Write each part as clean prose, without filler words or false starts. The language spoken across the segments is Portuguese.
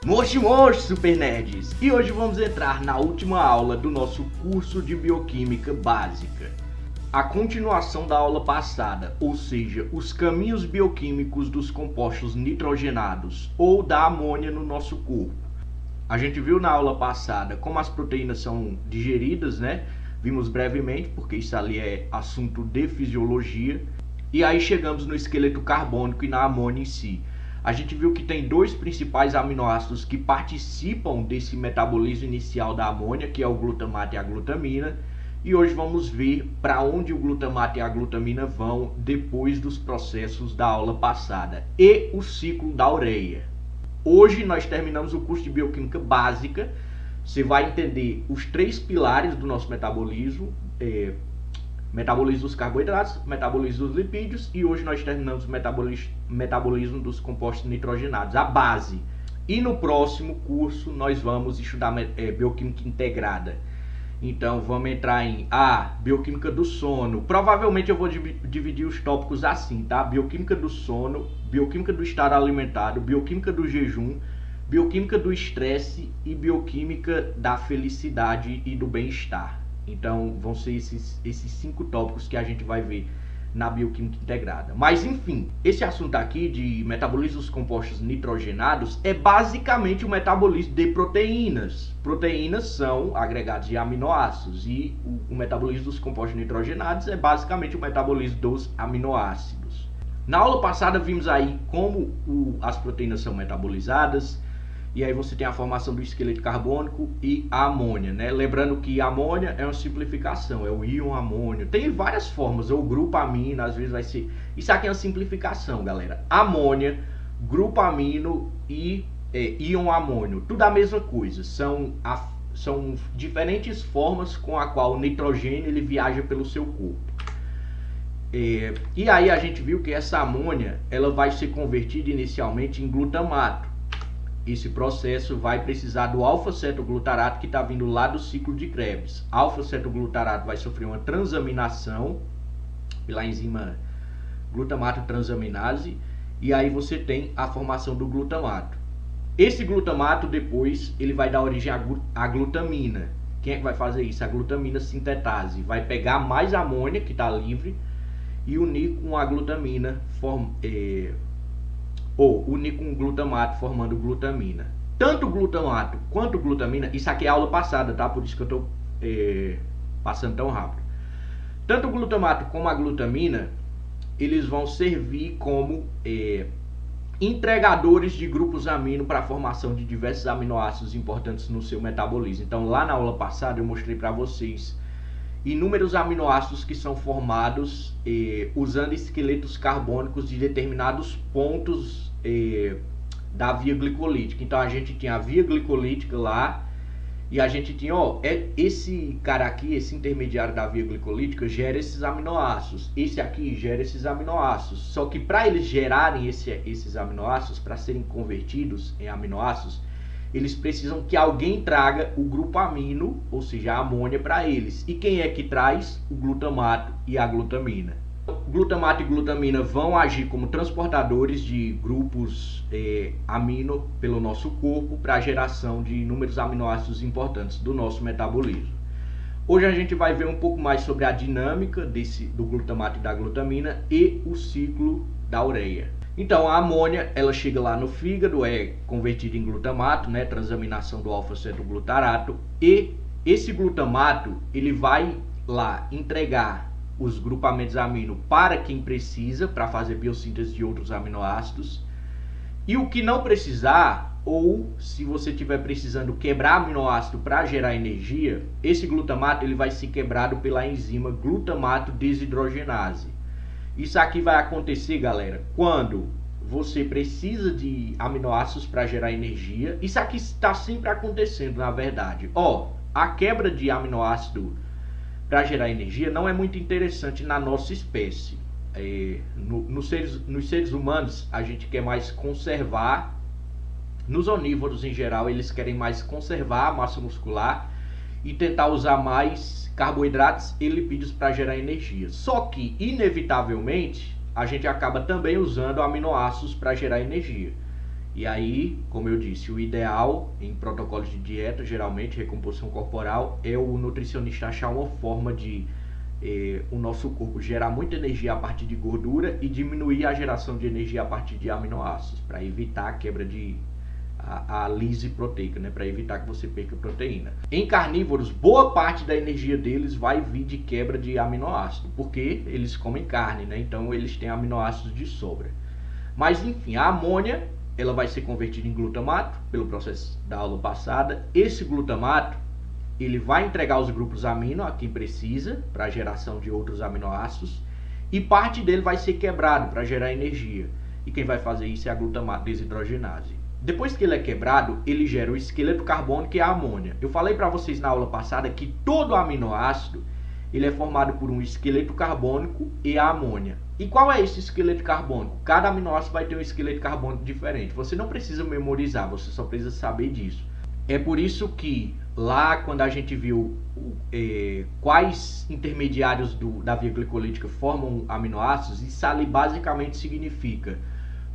Moshi Super Nerds! E hoje vamos entrar na última aula do nosso curso de Bioquímica Básica. A continuação da aula passada, ou seja, os caminhos bioquímicos dos compostos nitrogenados ou da amônia no nosso corpo. A gente viu na aula passada como as proteínas são digeridas, né? Vimos brevemente, porque isso ali é assunto de fisiologia. E aí chegamos no esqueleto carbônico e na amônia em si. A gente viu que tem dois principais aminoácidos que participam desse metabolismo inicial da amônia, que é o glutamato e a glutamina. E hoje vamos ver para onde o glutamato e a glutamina vão depois dos processos da aula passada e o ciclo da ureia. Hoje nós terminamos o curso de Bioquímica Básica. Você vai entender os três pilares do nosso metabolismo, metabolismo dos carboidratos, metabolismo dos lipídios, e hoje nós terminamos o metabolismo dos compostos nitrogenados, a base. E no próximo curso nós vamos estudar bioquímica integrada. Então vamos entrar em bioquímica do sono. Provavelmente eu vou dividir os tópicos assim, tá? Bioquímica do sono, bioquímica do estado alimentar, bioquímica do jejum, bioquímica do estresse e bioquímica da felicidade e do bem-estar. Então vão ser esses 5 tópicos que a gente vai ver na bioquímica integrada. Mas enfim, esse assunto aqui de metabolismo dos compostos nitrogenados é basicamente o metabolismo de proteínas. Proteínas são agregados de aminoácidos e o metabolismo dos compostos nitrogenados é basicamente o metabolismo dos aminoácidos. Na aula passada vimos aí como as proteínas são metabolizadas. E aí você tem a formação do esqueleto carbônico e a amônia, né? Lembrando que a amônia é uma simplificação, é o íon amônio. Tem várias formas, ou grupo amino, às vezes vai ser... Isso aqui é uma simplificação, galera. Amônia, grupo amino e íon amônio, tudo a mesma coisa. São diferentes formas com a qual o nitrogênio ele viaja pelo seu corpo. E aí a gente viu que essa amônia ela vai ser convertida inicialmente em glutamato. Esse processo vai precisar do alfa-cetoglutarato que está vindo lá do ciclo de Krebs. Alfa-cetoglutarato vai sofrer uma transaminação pela enzima glutamato transaminase e aí você tem a formação do glutamato. Esse glutamato depois ele vai dar origem à glutamina. Quem é que vai fazer isso? A glutamina sintetase. Vai pegar mais amônia que está livre e unir com a glutamina unir com glutamato formando glutamina. Tanto glutamato quanto glutamina, isso aqui é aula passada, tá? Por isso que eu estou passando tão rápido. Tanto o glutamato como a glutamina, eles vão servir como entregadores de grupos amino para a formação de diversos aminoácidos importantes no seu metabolismo. Então lá na aula passada eu mostrei para vocês inúmeros aminoácidos que são formados usando esqueletos carbônicos de determinados pontos da via glicolítica. Então a gente tinha a via glicolítica lá e a gente tinha, esse cara aqui, esse intermediário da via glicolítica gera esses aminoácidos, esse aqui gera esses aminoácidos. Só que para eles gerarem esses aminoácidos, para serem convertidos em aminoácidos, eles precisam que alguém traga o grupo amino, ou seja, a amônia, para eles. E quem é que traz? O glutamato e a glutamina. O glutamato e glutamina vão agir como transportadores de grupos amino pelo nosso corpo para a geração de inúmeros aminoácidos importantes do nosso metabolismo. Hoje a gente vai ver um pouco mais sobre a dinâmica do glutamato e da glutamina e o ciclo da ureia. Então a amônia ela chega lá no fígado, é convertida em glutamato, né, transaminação do alfa-cetoglutarato, e esse glutamato ele vai lá entregar os grupamentos amino para quem precisa para fazer biossíntese de outros aminoácidos, e o que não precisar, ou se você estiver precisando quebrar aminoácido para gerar energia, esse glutamato ele vai ser quebrado pela enzima glutamato desidrogenase. Isso aqui vai acontecer, galera, quando você precisa de aminoácidos para gerar energia. Isso aqui está sempre acontecendo, na verdade. A quebra de aminoácido para gerar energia não é muito interessante na nossa espécie. Nos seres humanos, a gente quer mais conservar. Nos onívoros, em geral, eles querem mais conservar a massa muscular e tentar usar mais carboidratos e lipídios para gerar energia. Só que, inevitavelmente, a gente acaba também usando aminoácidos para gerar energia. E aí, como eu disse, o ideal em protocolos de dieta, geralmente recomposição corporal, é o nutricionista achar uma forma de o nosso corpo gerar muita energia a partir de gordura e diminuir a geração de energia a partir de aminoácidos, para evitar a quebra de a lise proteica, né, para evitar que você perca proteína. Em carnívoros, boa parte da energia deles vai vir de quebra de aminoácido, porque eles comem carne, né, então eles têm aminoácidos de sobra. Mas enfim, a amônia, ela vai ser convertida em glutamato pelo processo da aula passada. Esse glutamato, ele vai entregar os grupos amino a quem precisa para a geração de outros aminoácidos, e parte dele vai ser quebrado para gerar energia. E quem vai fazer isso é a glutamato desidrogenase. Depois que ele é quebrado, ele gera o esqueleto carbônico e a amônia. Eu falei para vocês na aula passada que todo aminoácido ele é formado por um esqueleto carbônico e a amônia. E qual é esse esqueleto carbônico? Cada aminoácido vai ter um esqueleto carbônico diferente. Você não precisa memorizar, você só precisa saber disso. É por isso que lá quando a gente viu quais intermediários da via glicolítica formam aminoácidos, isso ali basicamente significa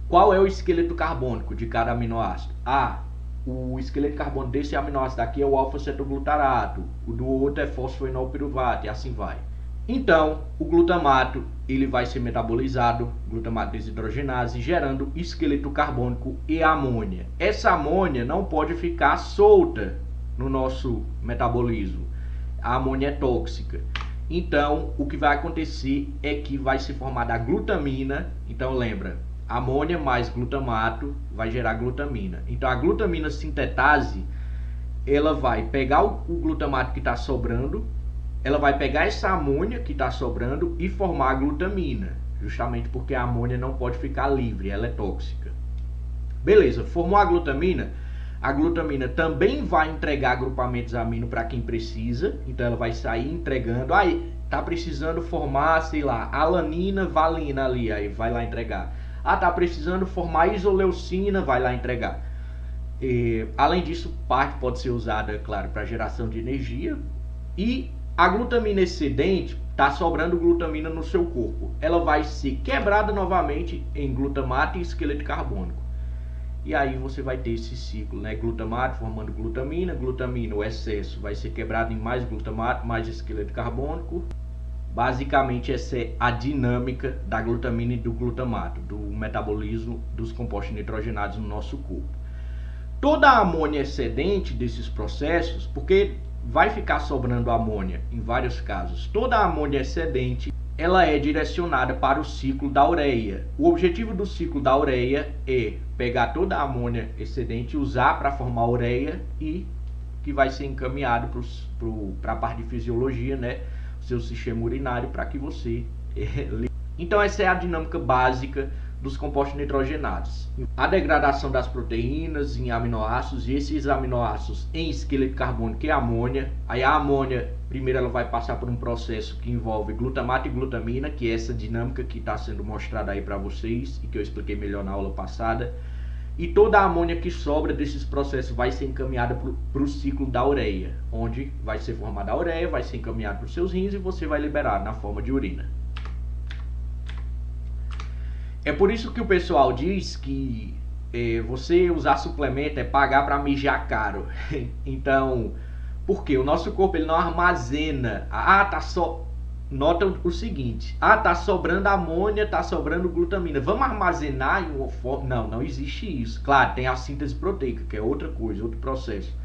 qual é o esqueleto carbônico de cada aminoácido. O esqueleto carbônico desse aminoácido aqui é o alfa-cetoglutarato, o do outro é fosfoenolpiruvato e assim vai. Então, o glutamato ele vai ser metabolizado, glutamato desidrogenase, gerando esqueleto carbônico e amônia. Essa amônia não pode ficar solta no nosso metabolismo. A amônia é tóxica. Então, o que vai acontecer é que vai se formar a glutamina. Então, lembra, amônia mais glutamato vai gerar glutamina. Então, a glutamina sintetase, ela vai pegar o glutamato que está sobrando, ela vai pegar essa amônia que está sobrando e formar a glutamina, justamente porque a amônia não pode ficar livre, ela é tóxica. Beleza, formou a glutamina também vai entregar agrupamentos amino para quem precisa, então ela vai sair entregando, aí tá precisando formar, sei lá, alanina, valina ali, aí vai lá entregar. Tá precisando formar isoleucina, vai lá entregar. Além disso, parte pode ser usada, claro, para geração de energia. E a glutamina excedente, está sobrando glutamina no seu corpo. Ela vai ser quebrada novamente em glutamato e esqueleto carbônico. E aí você vai ter esse ciclo, né? Glutamato formando glutamina, o excesso vai ser quebrado em mais glutamato, mais esqueleto carbônico. Basicamente essa é a dinâmica da glutamina e do glutamato, do metabolismo dos compostos nitrogenados no nosso corpo. Toda a amônia excedente desses processos, porque vai ficar sobrando amônia em vários casos, toda a amônia excedente ela é direcionada para o ciclo da ureia. O objetivo do ciclo da ureia é pegar toda a amônia excedente, usar para formar ureia e que vai ser encaminhado para a parte de fisiologia, né? Seu sistema urinário, para que você então essa é a dinâmica básica dos compostos nitrogenados. A degradação das proteínas em aminoácidos, e esses aminoácidos em esqueleto carbônico e amônia. Aí a amônia, primeiro ela vai passar por um processo que envolve glutamato e glutamina, que é essa dinâmica que está sendo mostrada aí para vocês e que eu expliquei melhor na aula passada. E toda a amônia que sobra desses processos vai ser encaminhada para o ciclo da ureia, onde vai ser formada a ureia, vai ser encaminhada para os seus rins e você vai liberar na forma de urina. É por isso que o pessoal diz que você usar suplemento é pagar para mijar caro. Então, por quê? O nosso corpo ele não armazena. Nota o seguinte, tá sobrando amônia, tá sobrando glutamina, vamos armazenar em uma forma? Não existe isso. Claro, tem a síntese proteica, que é outra coisa, outro processo.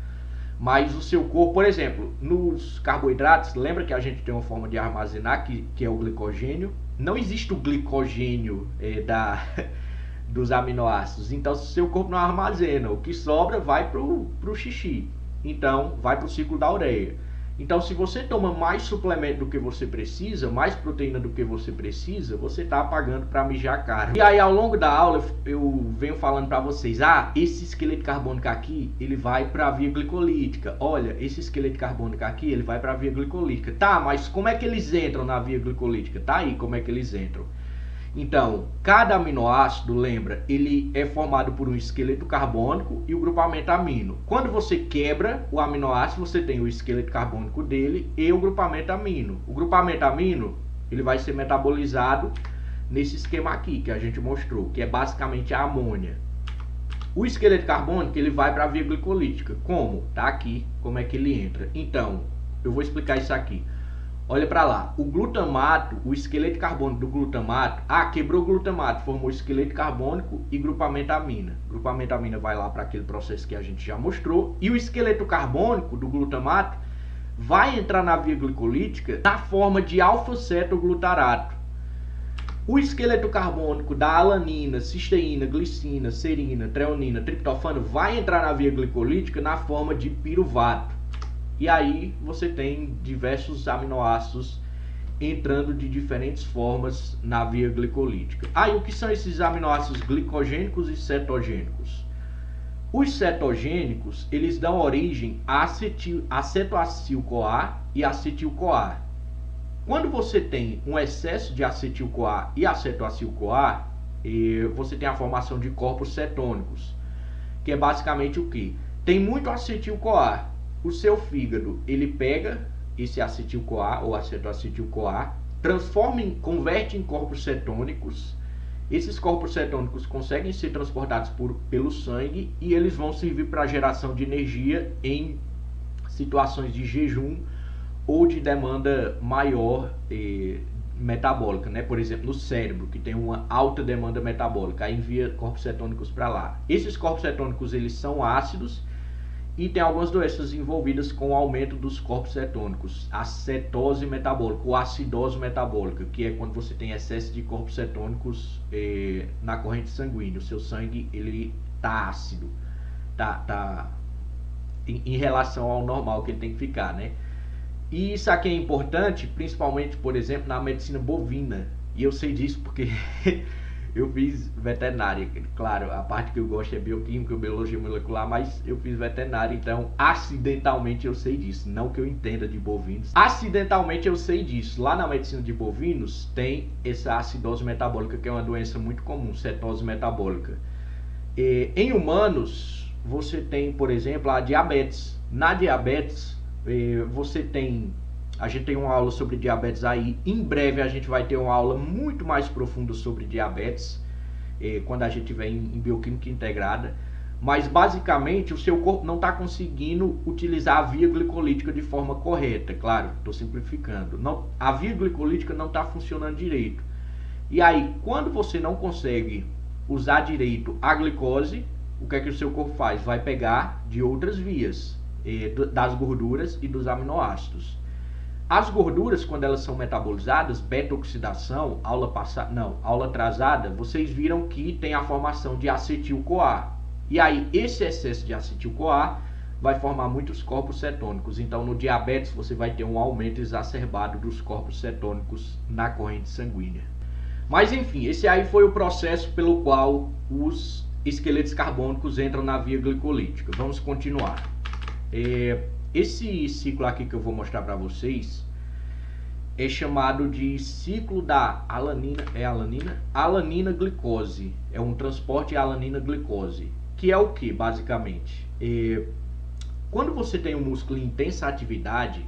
Mas o seu corpo, por exemplo, nos carboidratos, lembra que a gente tem uma forma de armazenar, que é o glicogênio? Não existe o glicogênio dos aminoácidos, então se o seu corpo não armazena, o que sobra vai pro xixi, então vai pro ciclo da ureia. Então, se você toma mais suplemento do que você precisa, mais proteína do que você precisa, você está pagando para mijar caro. E aí, ao longo da aula, eu venho falando para vocês, esse esqueleto carbônico aqui, ele vai para a via glicolítica. Olha, esse esqueleto carbônico aqui, ele vai para a via glicolítica. Tá, mas como é que eles entram na via glicolítica? Tá aí como é que eles entram. Então, cada aminoácido, lembra, ele é formado por um esqueleto carbônico e o grupamento amino. Quando você quebra o aminoácido, você tem o esqueleto carbônico dele e o grupamento amino. O grupamento amino, ele vai ser metabolizado nesse esquema aqui que a gente mostrou, que é basicamente a amônia. O esqueleto carbônico ele vai para a via glicolítica. Como? Tá aqui, como é que ele entra. Então, eu vou explicar isso aqui. Olha para lá, o glutamato, o esqueleto carbônico do glutamato, quebrou o glutamato, formou esqueleto carbônico e grupamento amina. Grupamento amina vai lá para aquele processo que a gente já mostrou. E o esqueleto carbônico do glutamato vai entrar na via glicolítica na forma de alfa-cetoglutarato. O esqueleto carbônico da alanina, cisteína, glicina, serina, treonina, triptofano vai entrar na via glicolítica na forma de piruvato. E aí você tem diversos aminoácidos entrando de diferentes formas na via glicolítica. Aí o que são esses aminoácidos glicogênicos e cetogênicos? Os cetogênicos, eles dão origem a acetoacil-CoA e acetil-CoA. Quando você tem um excesso de acetil-CoA e acetoacil-CoA, você tem a formação de corpos cetônicos, que é basicamente o que? Tem muito acetil-CoA. O seu fígado, ele pega esse acetil-CoA ou acetoacetil-CoA, converte em corpos cetônicos. Esses corpos cetônicos conseguem ser transportados pelo sangue e eles vão servir para a geração de energia em situações de jejum ou de demanda maior metabólica, né? Por exemplo, no cérebro, que tem uma alta demanda metabólica, aí envia corpos cetônicos para lá. Esses corpos cetônicos, eles são ácidos e tem algumas doenças envolvidas com o aumento dos corpos cetônicos, a cetose metabólica ou acidose metabólica, que é quando você tem excesso de corpos cetônicos na corrente sanguínea. O seu sangue ele tá ácido, tá em relação ao normal que ele tem que ficar, né? E isso aqui é importante, principalmente, por exemplo, na medicina bovina. E eu sei disso porque eu fiz veterinária. Claro, a parte que eu gosto é bioquímica, biologia molecular, mas eu fiz veterinária, então acidentalmente eu sei disso. Não que eu entenda de bovinos. Acidentalmente eu sei disso. Lá na medicina de bovinos tem essa acidose metabólica, que é uma doença muito comum, cetose metabólica. Em humanos, você tem, por exemplo, a diabetes. Na diabetes, a gente tem uma aula sobre diabetes aí. Em breve a gente vai ter uma aula muito mais profunda sobre diabetes, quando a gente estiver em bioquímica integrada. Mas basicamente o seu corpo não está conseguindo utilizar a via glicolítica de forma correta. Claro, estou simplificando. A via glicolítica não está funcionando direito. E aí, quando você não consegue usar direito a glicose, o que é que o seu corpo faz? Vai pegar de outras vias, das gorduras e dos aminoácidos. As gorduras, quando elas são metabolizadas, beta-oxidação, aula atrasada, vocês viram que tem a formação de acetil-CoA. E aí, esse excesso de acetil-CoA vai formar muitos corpos cetônicos. Então, no diabetes, você vai ter um aumento exacerbado dos corpos cetônicos na corrente sanguínea. Mas, enfim, esse aí foi o processo pelo qual os esqueletos carbônicos entram na via glicolítica. Vamos continuar. Esse ciclo aqui que eu vou mostrar para vocês é chamado de ciclo da alanina glicose. É um transporte de alanina glicose, que é o que basicamente? Quando você tem um músculo em intensa atividade,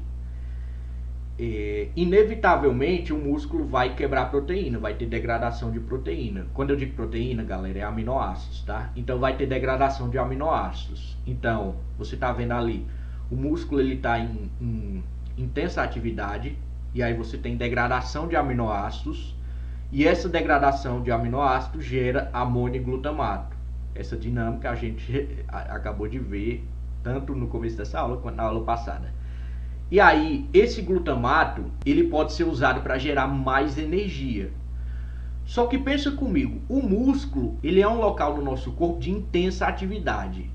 inevitavelmente o músculo vai quebrar proteína, vai ter degradação de proteína. Quando eu digo proteína, galera, é aminoácidos, tá? Então vai ter degradação de aminoácidos. Então, você tá vendo ali, o músculo ele tá em intensa atividade, e aí você tem degradação de aminoácidos, e essa degradação de aminoácidos gera amônio e glutamato. Essa dinâmica a gente acabou de ver tanto no começo dessa aula quanto na aula passada. E aí, esse glutamato, ele pode ser usado para gerar mais energia. Só que pensa comigo, o músculo, ele é um local do nosso corpo de intensa atividade.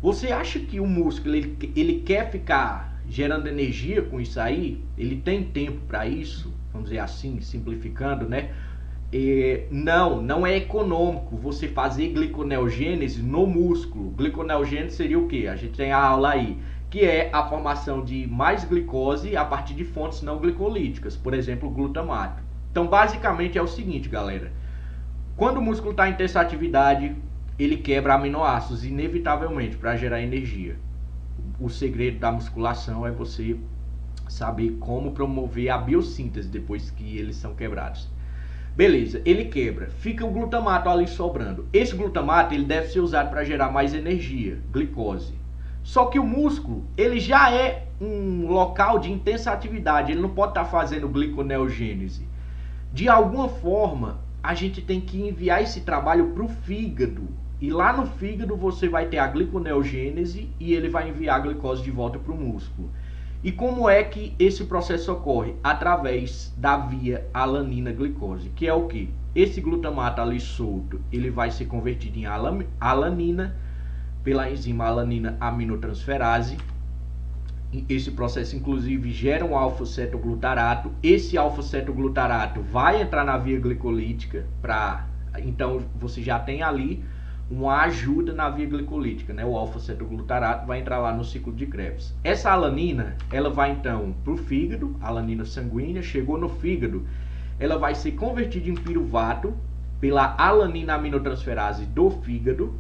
Você acha que o músculo, ele quer ficar gerando energia com isso aí? Ele tem tempo para isso? Vamos dizer assim, simplificando, né? Não é econômico você fazer gliconeogênese no músculo. Gliconeogênese seria o quê? A gente tem a aula aí, que é a formação de mais glicose a partir de fontes não glicolíticas, por exemplo, o glutamato. Então, basicamente é o seguinte, galera. Quando o músculo está em intensa atividade, ele quebra aminoácidos, inevitavelmente, para gerar energia. O segredo da musculação é você saber como promover a biossíntese depois que eles são quebrados. Beleza, ele quebra, fica o glutamato ali sobrando. Esse glutamato ele deve ser usado para gerar mais energia, glicose. Só que o músculo, ele já é um local de intensa atividade, ele não pode estar fazendo gliconeogênese. De alguma forma, a gente tem que enviar esse trabalho para o fígado. E lá no fígado você vai ter a gliconeogênese e ele vai enviar a glicose de volta para o músculo. E como é que esse processo ocorre? Através da via alanina-glicose, que é o que? Esse glutamato ali solto, ele vai ser convertido em alanina pela enzima alanina-aminotransferase. Esse processo, inclusive, gera um alfa-cetoglutarato. Esse alfa-cetoglutarato vai entrar na via glicolítica. Então, você já tem ali uma ajuda na via glicolítica, né? O alfa-cetoglutarato vai entrar lá no ciclo de Krebs. Essa alanina, ela vai então para o fígado, alanina sanguínea, chegou no fígado, ela vai ser convertida em piruvato pela alanina-aminotransferase do fígado,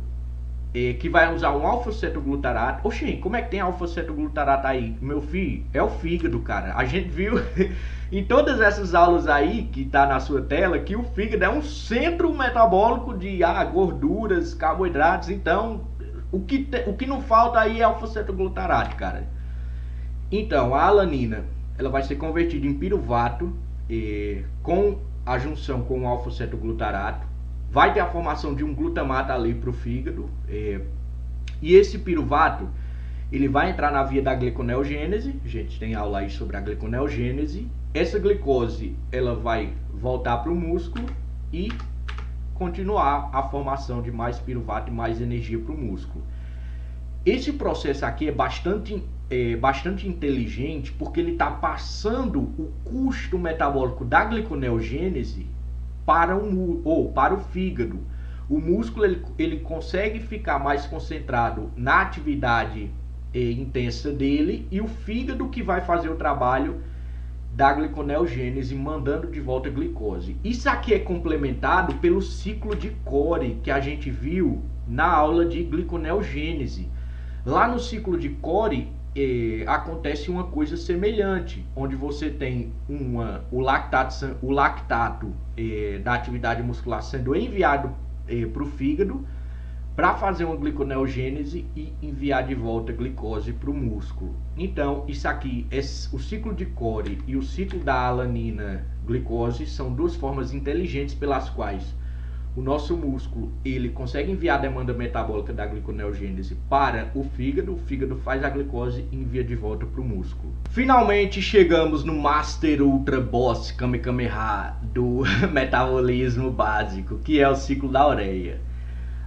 que vai usar um alfa-cetoglutarato. Oxi, como é que tem alfa-cetoglutarato aí? Meu filho, é o fígado, cara. A gente viu em todas essas aulas aí, que tá na sua tela, que o fígado é um centro metabólico de gorduras, carboidratos. Então, o que não falta aí é alfa-cetoglutarato, cara. Então, a alanina, ela vai ser convertida em piruvato, com a junção com o alfa-cetoglutarato. Vai ter a formação de um glutamato ali para o fígado. E esse piruvato, ele vai entrar na via da gliconeogênese. A gente tem aula aí sobre a gliconeogênese. Essa glicose, ela vai voltar para o músculo e continuar a formação de mais piruvato e mais energia para o músculo. Esse processo aqui é bastante inteligente, porque ele está passando o custo metabólico da gliconeogênese para o fígado. O músculo ele consegue ficar mais concentrado na atividade intensa dele, e o fígado que vai fazer o trabalho da gliconeogênese, mandando de volta a glicose. Isso aqui é complementado pelo ciclo de Cori, que a gente viu na aula de gliconeogênese. Lá no ciclo de Cori acontece uma coisa semelhante, onde você tem o lactato da atividade muscular sendo enviado para o fígado para fazer uma gliconeogênese e enviar de volta a glicose para o músculo. Então, isso aqui, o ciclo de Cori e o ciclo da alanina-glicose são duas formas inteligentes pelas quais o nosso músculo ele consegue enviar a demanda metabólica da gliconeogênese para o fígado faz a glicose e envia de volta para o músculo. Finalmente chegamos no Master Ultra Boss Kamehameha do metabolismo básico, que é o ciclo da ureia.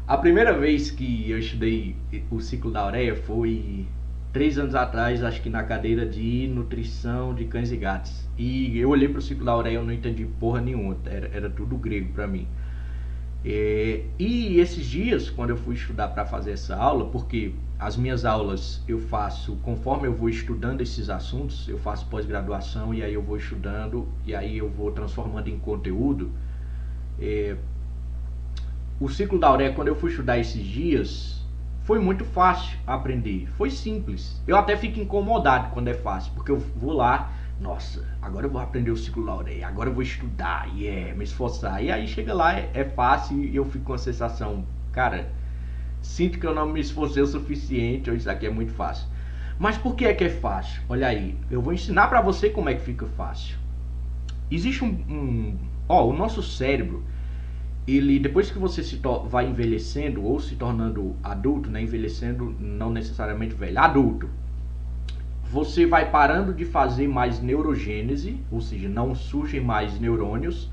A primeira vez que eu estudei o ciclo da ureia foi 3 anos atrás, acho que na cadeira de nutrição de cães e gatos. E eu olhei para o ciclo da ureia e eu não entendi porra nenhuma, era tudo grego para mim. E esses dias, quando eu fui estudar para fazer essa aula, porque as minhas aulas eu faço conforme eu vou estudando esses assuntos, eu faço pós-graduação e aí eu vou estudando e aí eu vou transformando em conteúdo. O ciclo da ureia, quando eu fui estudar esses dias, foi muito fácil aprender, foi simples. Eu até fico incomodado quando é fácil, porque eu vou lá, nossa, agora eu vou aprender o ciclo da ureia, agora eu vou estudar, me esforçar. E aí chega lá, é fácil e eu fico com a sensação, cara, sinto que eu não me esforcei o suficiente, ou isso aqui é muito fácil. Mas por que é fácil? Olha aí, eu vou ensinar pra você como é que fica fácil. Existe o nosso cérebro, ele, depois que você vai envelhecendo ou se tornando adulto, né, envelhecendo não necessariamente velho, adulto, você vai parando de fazer mais neurogênese, ou seja, não surgem mais neurônios,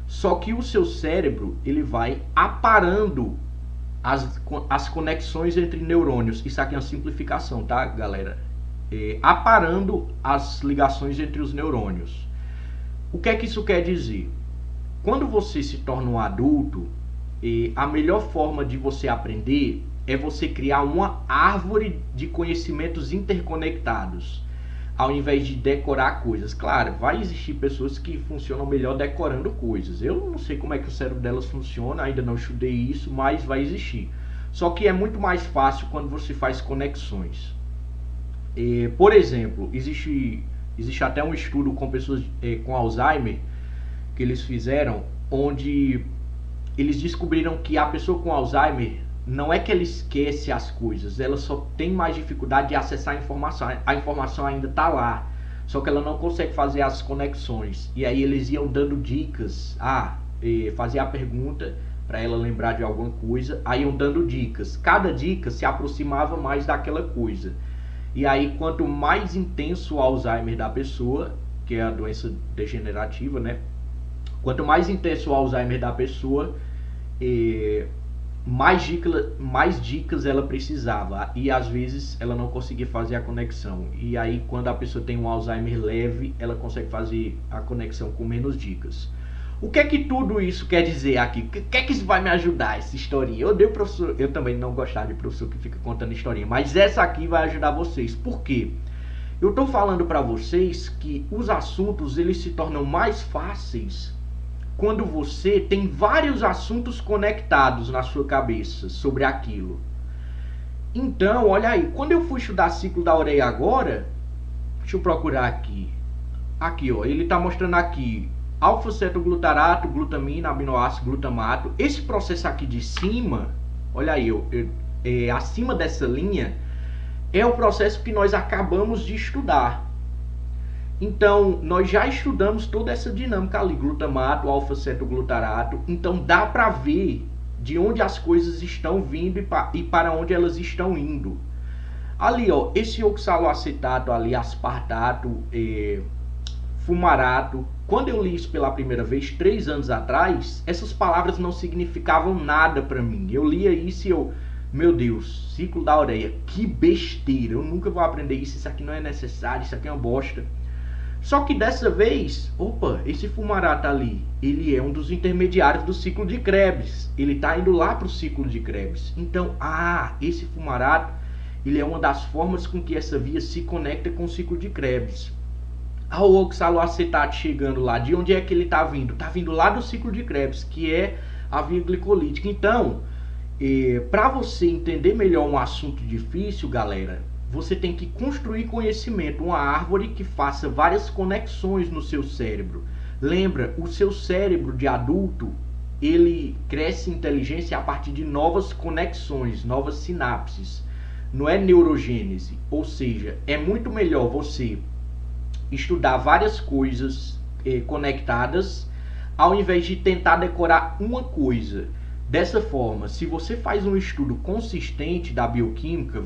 só que o seu cérebro ele vai aparando as conexões entre neurônios. Isso aqui é uma simplificação, tá, galera? Aparando as ligações entre os neurônios. O que é que isso quer dizer? Quando você se torna um adulto, a melhor forma de você aprender é você criar uma árvore de conhecimentos interconectados, ao invés de decorar coisas. Claro, vai existir pessoas que funcionam melhor decorando coisas. Eu não sei como é que o cérebro delas funciona, ainda não estudei isso, mas vai existir. Só que é muito mais fácil quando você faz conexões. Por exemplo, existe até um estudo com pessoas com Alzheimer, que eles fizeram, onde eles descobriram que a pessoa com Alzheimer não é que ela esquece as coisas, ela só tem mais dificuldade de acessar a informação ainda está lá, só que ela não consegue fazer as conexões. E aí eles iam dando dicas, fazer a pergunta para ela lembrar de alguma coisa, aí iam dando dicas, cada dica se aproximava mais daquela coisa. E aí quanto mais intenso o Alzheimer da pessoa, que é a doença degenerativa, né? Quanto mais intenso o Alzheimer da pessoa, mais dicas ela precisava, e às vezes ela não conseguia fazer a conexão. E aí quando a pessoa tem um Alzheimer leve, ela consegue fazer a conexão com menos dicas. O que é que tudo isso quer dizer aqui? O que é que isso vai me ajudar, essa historinha? Eu odeio professor, eu também não gostava de professor que fica contando historinha, mas essa aqui vai ajudar vocês. Por quê? Eu estou falando para vocês que os assuntos eles se tornam mais fáceis quando você tem vários assuntos conectados na sua cabeça sobre aquilo. Então, olha aí, quando eu fui estudar ciclo da ureia agora, deixa eu procurar aqui. Aqui, ó, ele está mostrando aqui alfa-cetoglutarato, glutamina, aminoácido, glutamato. Esse processo aqui de cima, olha aí, acima dessa linha, é o processo que nós acabamos de estudar. Então, nós já estudamos toda essa dinâmica ali, glutamato, alfa-cetoglutarato. Então, dá para ver de onde as coisas estão vindo e para onde elas estão indo. Ali, ó, esse oxaloacetato ali, aspartato, fumarato. Quando eu li isso pela primeira vez, 3 anos atrás, essas palavras não significavam nada para mim. Eu lia isso e eu... Meu Deus, ciclo da ureia, que besteira, eu nunca vou aprender isso aqui não é necessário, isso aqui é uma bosta. Só que dessa vez, esse fumarato ali, ele é um dos intermediários do ciclo de Krebs. Ele está indo lá para o ciclo de Krebs. Então, esse fumarato, ele é uma das formas com que essa via se conecta com o ciclo de Krebs. O oxaloacetato chegando lá, de onde é que ele está vindo? Está vindo lá do ciclo de Krebs, que é a via glicolítica. Então, para você entender melhor um assunto difícil, galera, você tem que construir conhecimento, uma árvore que faça várias conexões no seu cérebro. Lembra, o seu cérebro de adulto, ele cresce em inteligência a partir de novas conexões, novas sinapses. Não é neurogênese, ou seja, é muito melhor você estudar várias coisas conectadas, ao invés de tentar decorar uma coisa. Dessa forma, se você faz um estudo consistente da bioquímica,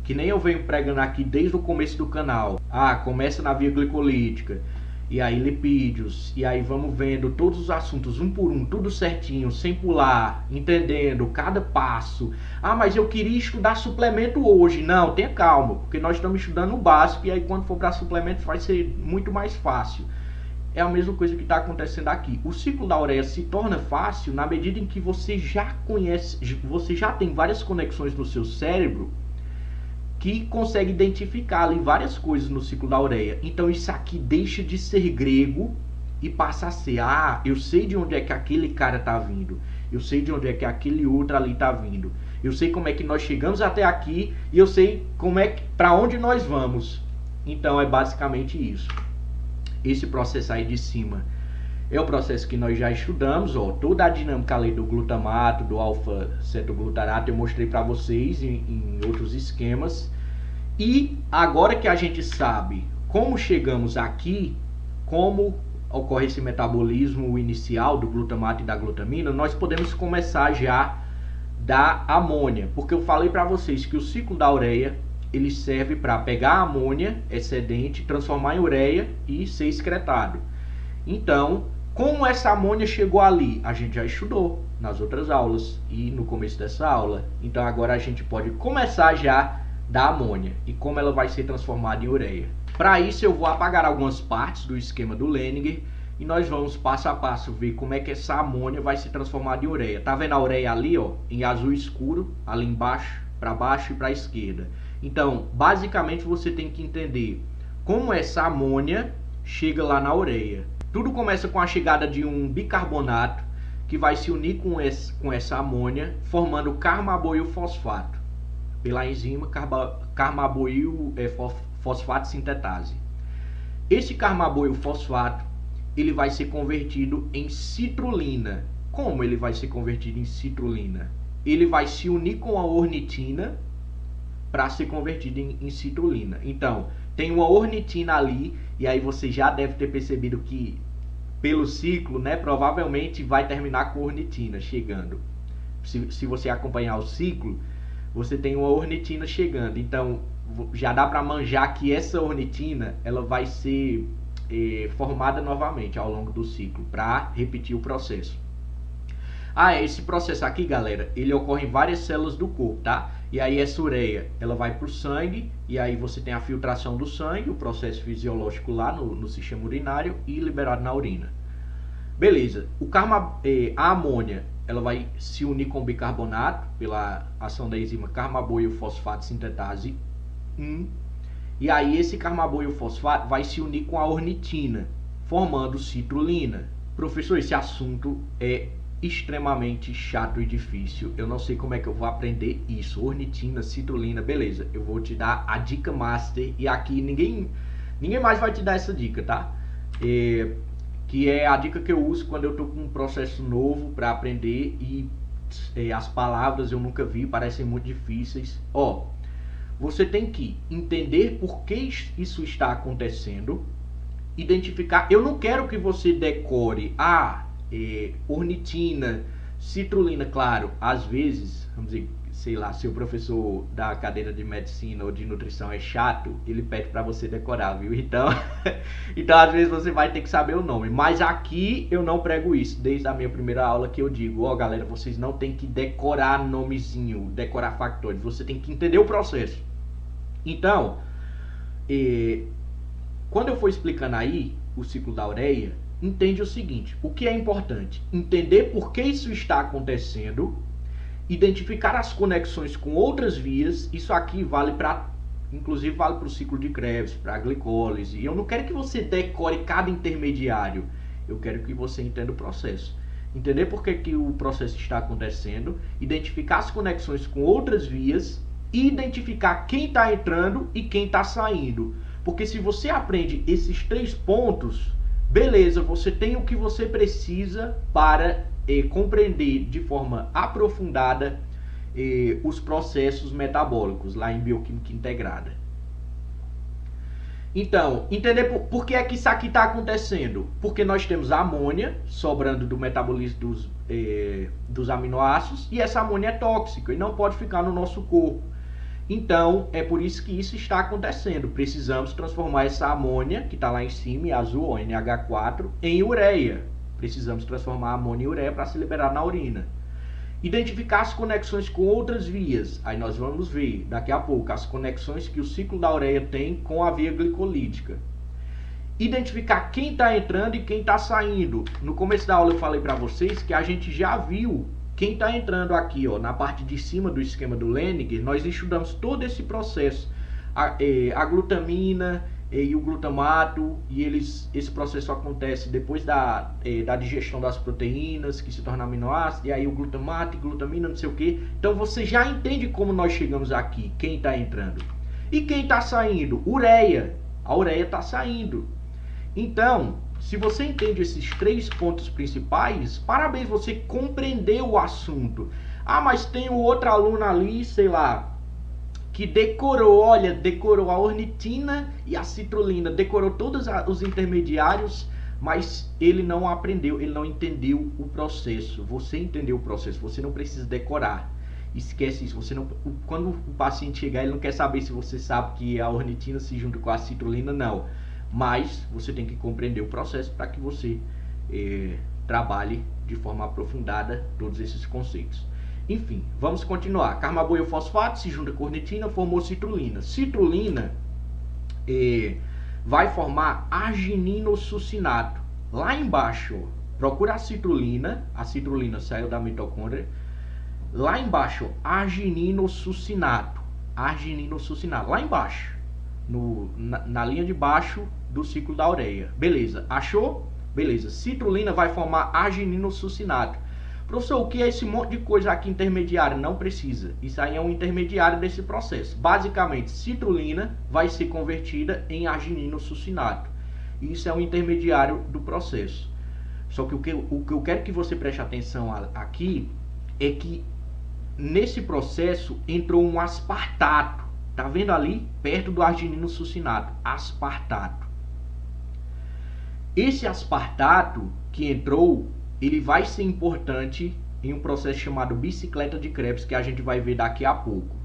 que nem eu venho pregando aqui desde o começo do canal. Começa na via glicolítica, e aí lipídios, e aí vamos vendo todos os assuntos um por um, tudo certinho, sem pular, entendendo cada passo. Mas eu queria estudar suplemento hoje. Não, tenha calma, porque nós estamos estudando o básico, e aí quando for para suplemento vai ser muito mais fácil. É a mesma coisa que está acontecendo aqui. O ciclo da ureia se torna fácil na medida em que você já conhece, você já tem várias conexões no seu cérebro que consegue identificar ali várias coisas no ciclo da ureia. Então isso aqui deixa de ser grego e passa a ser, eu sei de onde é que aquele cara está vindo, eu sei de onde é que aquele outro ali está vindo, eu sei como é que nós chegamos até aqui e eu sei para onde nós vamos. Então é basicamente isso. Esse processo aí de cima é o processo que nós já estudamos, toda a dinâmica ali do glutamato, do alfa-cetoglutarato eu mostrei para vocês em outros esquemas. E agora que a gente sabe como chegamos aqui, como ocorre esse metabolismo inicial do glutamato e da glutamina, nós podemos começar já da amônia, porque eu falei para vocês que o ciclo da ureia ele serve para pegar a amônia excedente, transformar em ureia e ser excretado. Então, como essa amônia chegou ali? A gente já estudou nas outras aulas e no começo dessa aula. Então agora a gente pode começar já da amônia e como ela vai ser transformada em ureia. Para isso eu vou apagar algumas partes do esquema do Lehninger e nós vamos passo a passo ver como é que essa amônia vai ser transformada em ureia. Tá vendo a ureia ali, em azul escuro, ali embaixo, para baixo e para a esquerda. Então, basicamente você tem que entender como essa amônia chega lá na ureia. Tudo começa com a chegada de um bicarbonato que vai se unir com essa amônia, formando carmaboil fosfato, pela enzima carmaboil fosfato sintetase. Esse carmaboil fosfato, ele vai ser convertido em citrulina. Como ele vai ser convertido em citrulina? Ele vai se unir com a ornitina para ser convertido em citrulina. Então, tem uma ornitina ali, e aí você já deve ter percebido que pelo ciclo, né, provavelmente vai terminar com ornitina chegando. Se você acompanhar o ciclo, você tem uma ornitina chegando. Então, já dá para manjar que essa ornitina ela vai ser formada novamente ao longo do ciclo, para repetir o processo. Esse processo aqui, galera, ele ocorre em várias células do corpo, tá? E aí essa ureia, ela vai para o sangue, e aí você tem a filtração do sangue, o processo fisiológico lá no sistema urinário e liberado na urina. Beleza, a amônia, ela vai se unir com o bicarbonato pela ação da enzima carbaboio fosfato sintetase 1. E aí esse carbaboio fosfato vai se unir com a ornitina, formando citrulina. Professor, esse assunto é extremamente chato e difícil. Eu não sei como é que eu vou aprender isso. Ornitina, citrulina, beleza. Eu vou te dar a dica master, e aqui ninguém mais vai te dar essa dica, tá? Que é a dica que eu uso quando eu tô com um processo novo para aprender e as palavras eu nunca vi, parecem muito difíceis. Você tem que entender por que isso está acontecendo, identificar. Eu não quero que você decore ornitina, citrulina, claro, às vezes, vamos dizer, sei lá, se o professor da cadeira de medicina ou de nutrição é chato, ele pede para você decorar, viu? Então às vezes você vai ter que saber o nome, mas aqui eu não prego isso, desde a minha primeira aula que eu digo, galera, vocês não tem que decorar nomezinho, decorar factores, você tem que entender o processo. Então, quando eu for explicando aí o ciclo da ureia, entende o seguinte: o que é importante? Entender por que isso está acontecendo, identificar as conexões com outras vias. Isso aqui vale inclusive vale para o ciclo de Krebs, para a glicólise. E eu não quero que você decore cada intermediário, eu quero que você entenda o processo. Entender por que o processo está acontecendo, identificar as conexões com outras vias e identificar quem está entrando e quem está saindo. Porque se você aprende esses 3 pontos, beleza, você tem o que você precisa para compreender de forma aprofundada os processos metabólicos lá em bioquímica integrada. Então, entender por que é que isso aqui está acontecendo. Porque nós temos a amônia sobrando do metabolismo dos aminoácidos, e essa amônia é tóxica e não pode ficar no nosso corpo. Então, é por isso que isso está acontecendo. Precisamos transformar essa amônia, que está lá em cima, em azul, NH4, em ureia. Precisamos transformar a amônia em ureia para se liberar na urina. Identificar as conexões com outras vias. Aí nós vamos ver, daqui a pouco, as conexões que o ciclo da ureia tem com a via glicolítica. Identificar quem está entrando e quem está saindo. No começo da aula eu falei para vocês que a gente já viu quem está entrando aqui, na parte de cima do esquema do Lehninger. Nós estudamos todo esse processo, a glutamina e o glutamato, e esse processo acontece depois da digestão das proteínas, que se tornam aminoácidos, e aí o glutamato e glutamina, não sei o que. Então você já entende como nós chegamos aqui, quem está entrando. E quem está saindo? Ureia. A ureia está saindo. Então, se você entende esses 3 pontos principais, parabéns, você compreendeu o assunto. Mas tem outra aluna ali, sei lá, que decorou a ornitina e a citrulina, decorou todos os intermediários, mas ele não aprendeu, ele não entendeu o processo. Você entendeu o processo, você não precisa decorar. Esquece isso. Quando o paciente chegar, ele não quer saber se você sabe que a ornitina se junta com a citrulina, não. Mas você tem que compreender o processo para que você trabalhe de forma aprofundada todos esses conceitos. Enfim, vamos continuar. Carbaboio fosfato se junta com ornitina, formou citrulina. Citrulina vai formar argininosucinato. Lá embaixo, procura a citrulina saiu da mitocôndria. Lá embaixo, argininosucinato. Lá embaixo, na linha de baixo do ciclo da ureia. Beleza, achou? Beleza, citrulina vai formar argininosucinato. Professor, o que é esse monte de coisa aqui intermediária? Não precisa. Isso aí é um intermediário desse processo. Basicamente, citrulina vai ser convertida em argininosucinato. e isso é um intermediário do processo. Só que o que eu quero que você preste atenção aqui é que nesse processo entrou um aspartato. Tá vendo ali? Perto do arginino succinato. Aspartato. Esse aspartato que entrou, ele vai ser importante em um processo chamado bicicleta de Krebs, que a gente vai ver daqui a pouco.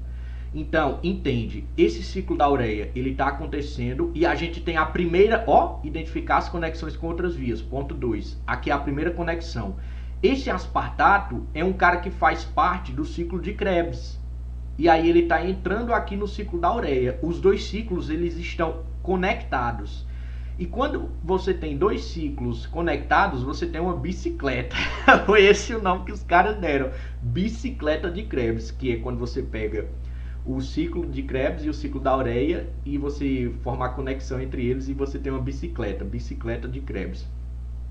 Então, entende, esse ciclo da ureia, ele está acontecendo e a gente tem a primeira, identificar as conexões com outras vias, ponto 2. Aqui é a primeira conexão. Esse aspartato é um cara que faz parte do ciclo de Krebs. E aí ele está entrando aqui no ciclo da ureia. Os dois ciclos, eles estão conectados. E quando você tem dois ciclos conectados, você tem uma bicicleta. Foi esse o nome que os caras deram. Bicicleta de Krebs, que é quando você pega o ciclo de Krebs e o ciclo da ureia e você forma a conexão entre eles e você tem uma bicicleta de Krebs.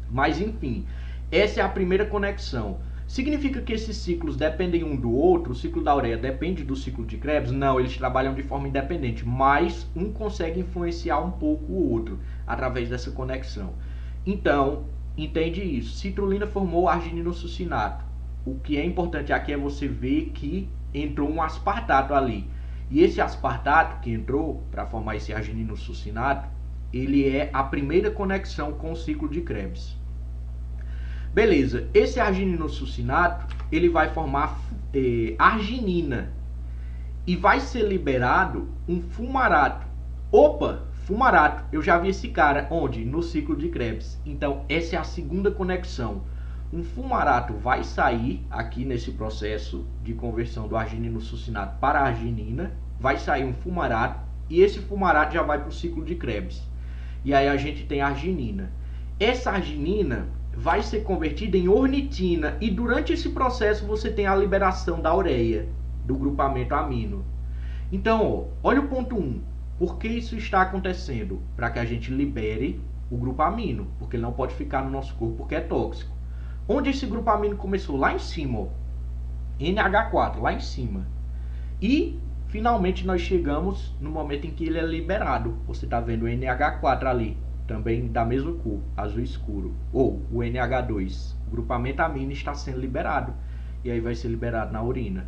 Mas enfim, essa é a primeira conexão. Significa que esses ciclos dependem um do outro? O ciclo da ureia depende do ciclo de Krebs? Não, eles trabalham de forma independente, mas um consegue influenciar um pouco o outro através dessa conexão. Então, entende isso. Citrulina formou arginino succinato. O que é importante aqui é você ver que entrou um aspartato ali. E esse aspartato que entrou para formar esse arginino succinato, ele é a primeira conexão com o ciclo de Krebs. Beleza, esse arginino succinato, ele vai formar arginina e vai ser liberado um fumarato. Opa, fumarato, eu já vi esse cara onde? No ciclo de Krebs. Então, essa é a segunda conexão. Um fumarato vai sair aqui nesse processo de conversão do arginino succinato para a arginina, vai sair um fumarato e esse fumarato já vai para o ciclo de Krebs. E aí a gente tem a arginina. Essa arginina vai ser convertida em ornitina e durante esse processo você tem a liberação da ureia, do grupamento amino. Então, olha o ponto 1. Por que isso está acontecendo? Para que a gente libere o grupamino, porque ele não pode ficar no nosso corpo porque é tóxico. Onde esse grupamino começou? Lá em cima, ó. NH4, lá em cima. E, finalmente, nós chegamos no momento em que ele é liberado. Você está vendo o NH4 ali, também da mesma cor, azul escuro. Ou o NH2. O grupamento amino está sendo liberado. E aí vai ser liberado na urina.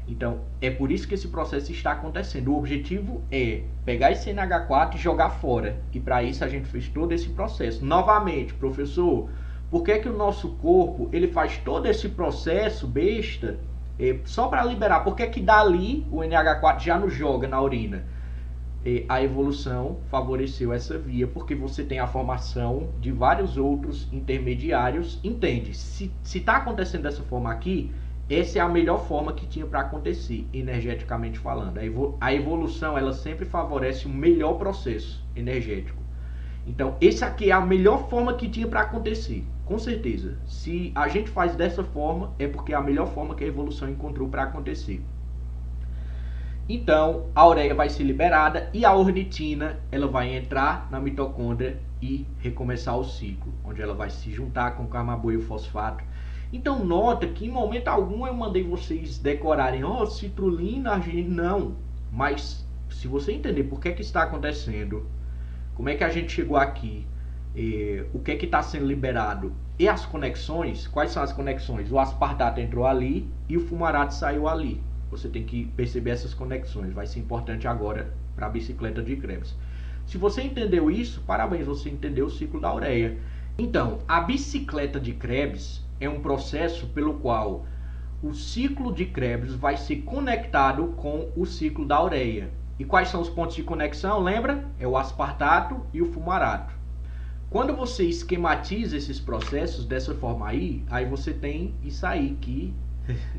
Então, é por isso que esse processo está acontecendo. O objetivo é pegar esse NH4 e jogar fora. E para isso a gente fez todo esse processo. Novamente, professor, por que que o nosso corpo ele faz todo esse processo besta só para liberar? Por que que dali o NH4 já não joga na urina? A evolução favoreceu essa via, porque você tem a formação de vários outros intermediários. Entende? Se está acontecendo dessa forma aqui, essa é a melhor forma que tinha para acontecer, energeticamente falando. A evolução ela sempre favorece um melhor processo energético. Então, esse aqui é a melhor forma que tinha para acontecer, com certeza. Se a gente faz dessa forma, é porque é a melhor forma que a evolução encontrou para acontecer. Então, a ureia vai ser liberada e a ornitina ela vai entrar na mitocôndria e recomeçar o ciclo, onde ela vai se juntar com o carbono fosfato. Então, nota que em momento algum eu mandei vocês decorarem, citrulina, arginina, não. Mas, se você entender por que está acontecendo, como é que a gente chegou aqui, o que está sendo liberado e as conexões, quais são as conexões? O aspartato entrou ali e o fumarato saiu ali. Você tem que perceber essas conexões, vai ser importante agora para a bicicleta de Krebs. Se você entendeu isso, parabéns, você entendeu o ciclo da ureia. Então, a bicicleta de Krebs é um processo pelo qual o ciclo de Krebs vai ser conectado com o ciclo da ureia. E quais são os pontos de conexão? Lembra? É o aspartato e o fumarato. Quando você esquematiza esses processos dessa forma aí você tem isso aí que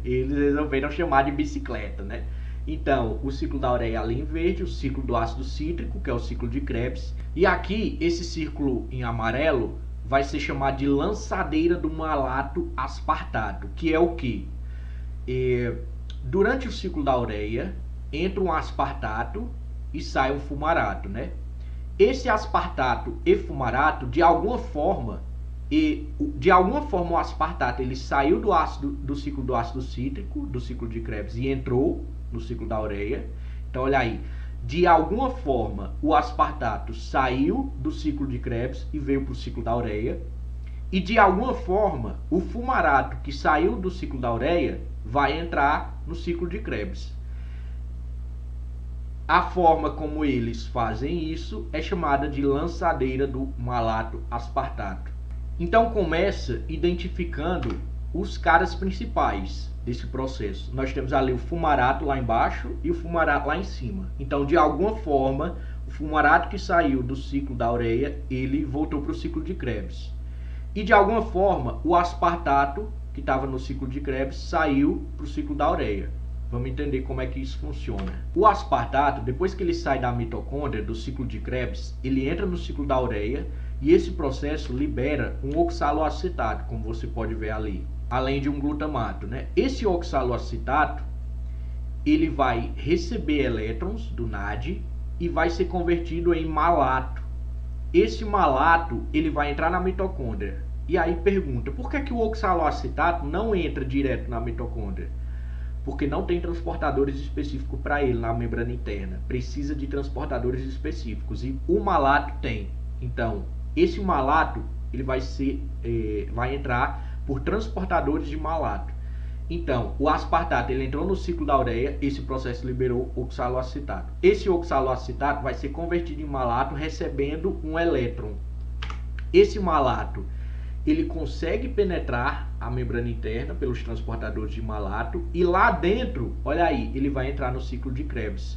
eles resolveram chamar de bicicleta, né? Então, o ciclo da ureia ali em verde, o ciclo do ácido cítrico, que é o ciclo de Krebs. E aqui, esse círculo em amarelo vai ser chamado de lançadeira do malato aspartato, que é o que? Durante o ciclo da ureia, entra um aspartato e sai um fumarato, né? Esse aspartato e fumarato, de alguma forma o aspartato ele saiu do ciclo do ácido cítrico, do ciclo de Krebs, e entrou no ciclo da ureia. Então, olha aí, de alguma forma o aspartato saiu do ciclo de Krebs e veio para o ciclo da ureia, e de alguma forma o fumarato que saiu do ciclo da ureia vai entrar no ciclo de Krebs. A forma como eles fazem isso é chamada de lançadeira do malato aspartato. Então começa identificando os caras principais desse processo. Nós temos ali o fumarato lá embaixo e o fumarato lá em cima. Então, de alguma forma, o fumarato que saiu do ciclo da ureia, ele voltou para o ciclo de Krebs. E de alguma forma, o aspartato, que estava no ciclo de Krebs, saiu para o ciclo da ureia. Vamos entender como é que isso funciona. O aspartato, depois que ele sai da mitocôndria, do ciclo de Krebs, ele entra no ciclo da ureia e esse processo libera um oxaloacetato, como você pode ver ali, além de um glutamato, né? Esse oxaloacetato, ele vai receber elétrons do NAD e vai ser convertido em malato. Esse malato, ele vai entrar na mitocôndria. E aí pergunta, por que o oxaloacetato não entra direto na mitocôndria? Porque não tem transportadores específicos para ele na membrana interna. Precisa de transportadores específicos e o malato tem. Então, esse malato ele vai entrar por transportadores de malato. Então, o aspartato ele entrou no ciclo da ureia, esse processo liberou oxaloacetato. Esse oxaloacetato vai ser convertido em malato recebendo um elétron. Esse malato ele consegue penetrar a membrana interna pelos transportadores de malato e lá dentro, olha aí, ele vai entrar no ciclo de Krebs.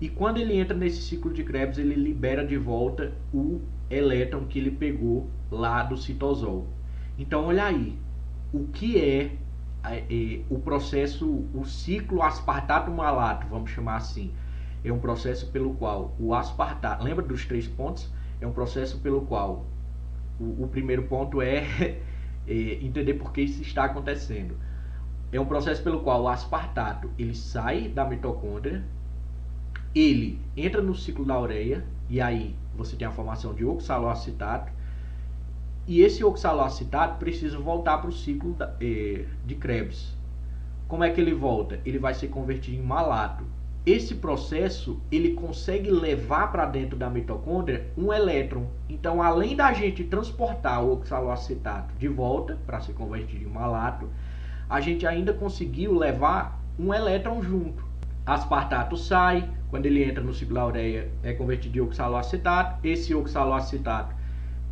E quando ele entra nesse ciclo de Krebs, ele libera de volta o elétron que ele pegou lá do citosol. Então, olha aí, o que é o processo, o ciclo aspartato-malato, vamos chamar assim. É um processo pelo qual o aspartato, lembra dos 3 pontos? É um processo pelo qual o primeiro ponto é entender por que isso está acontecendo. É um processo pelo qual o aspartato ele sai da mitocôndria, ele entra no ciclo da ureia, e aí você tem a formação de oxaloacetato, e esse oxaloacetato precisa voltar para o ciclo de Krebs. Como é que ele volta? Ele vai ser convertido em malato. Esse processo ele consegue levar para dentro da mitocôndria um elétron. Então, além da gente transportar o oxaloacetato de volta para ser convertido em malato, a gente ainda conseguiu levar um elétron junto. Aspartato sai, quando ele entra no ciclo da ureia é convertido em oxaloacetato. Esse oxaloacetato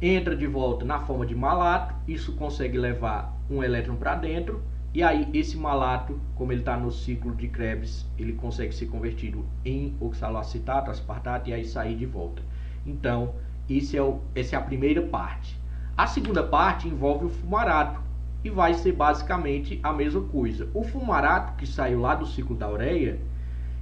entra de volta na forma de malato, isso consegue levar um elétron para dentro. E aí esse malato, como ele está no ciclo de Krebs, ele consegue ser convertido em oxaloacetato, aspartato e aí sair de volta. Então, essa é a primeira parte. A segunda parte envolve o fumarato e vai ser basicamente a mesma coisa. O fumarato que saiu lá do ciclo da ureia,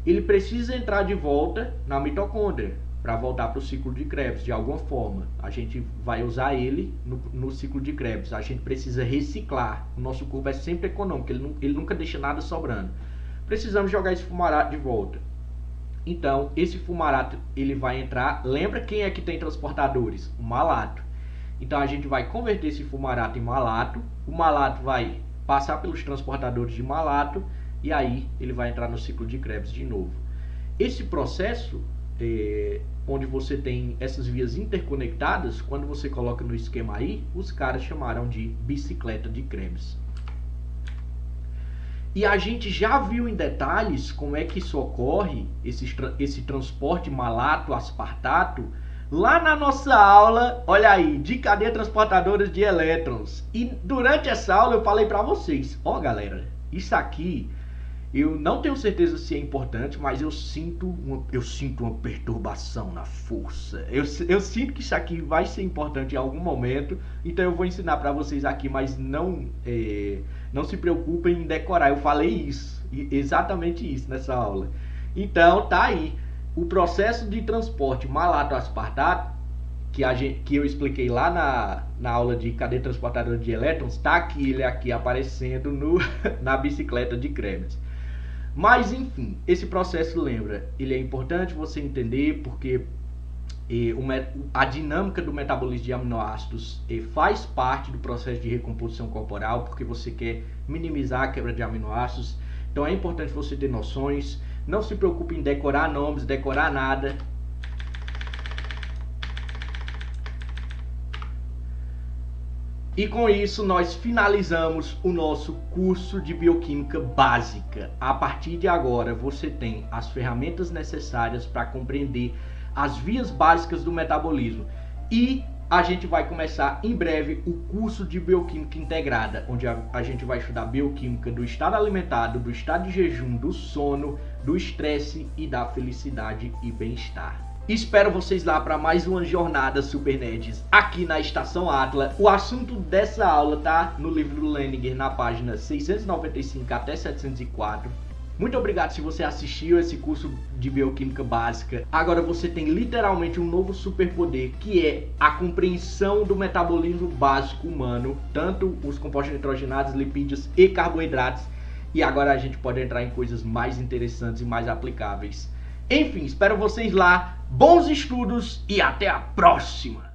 ele precisa entrar de volta na mitocôndria para voltar para o ciclo de Krebs de alguma forma. A gente vai usar ele no ciclo de Krebs. A gente precisa reciclar. O nosso corpo é sempre econômico, ele nunca deixa nada sobrando. Precisamos jogar esse fumarato de volta. Então, esse fumarato ele vai entrar. Lembra quem é que tem transportadores? O malato. Então, a gente vai converter esse fumarato em malato. O malato vai passar pelos transportadores de malato e aí ele vai entrar no ciclo de Krebs de novo. Esse processo onde você tem essas vias interconectadas, quando você coloca no esquema aí, os caras chamaram de bicicleta de Krebs. E a gente já viu em detalhes como é que isso ocorre, esse transporte malato-aspartato, lá na nossa aula, olha aí, de cadeia transportadora de elétrons. E durante essa aula eu falei para vocês, ó galera, isso aqui eu não tenho certeza se é importante, mas eu sinto uma perturbação na força. Eu sinto que isso aqui vai ser importante em algum momento, então eu vou ensinar para vocês aqui, mas não se preocupem em decorar. Eu falei isso, exatamente isso nessa aula. Então tá aí, o processo de transporte malato-aspartato, que eu expliquei lá na aula de cadeia transportadora de elétrons, tá aqui, ele aqui aparecendo na bicicleta de Krebs. Mas enfim, esse processo, lembra, ele é importante você entender porque a dinâmica do metabolismo de aminoácidos faz parte do processo de recomposição corporal, porque você quer minimizar a quebra de aminoácidos. Então é importante você ter noções. Não se preocupe em decorar nomes, decorar nada. E com isso nós finalizamos o nosso curso de Bioquímica Básica. A partir de agora você tem as ferramentas necessárias para compreender as vias básicas do metabolismo. E a gente vai começar em breve o curso de Bioquímica Integrada, onde a gente vai estudar bioquímica do estado alimentado, do estado de jejum, do sono, do estresse e da felicidade e bem-estar. Espero vocês lá para mais uma jornada Super Nerds aqui na Estação Atlas. O assunto dessa aula tá no livro do Leninger, na página 695 até 704. Muito obrigado se você assistiu esse curso de Bioquímica Básica. Agora você tem literalmente um novo superpoder, que é a compreensão do metabolismo básico humano, tanto os compostos nitrogenados, lipídios e carboidratos. E agora a gente pode entrar em coisas mais interessantes e mais aplicáveis. Enfim, espero vocês lá, bons estudos e até a próxima!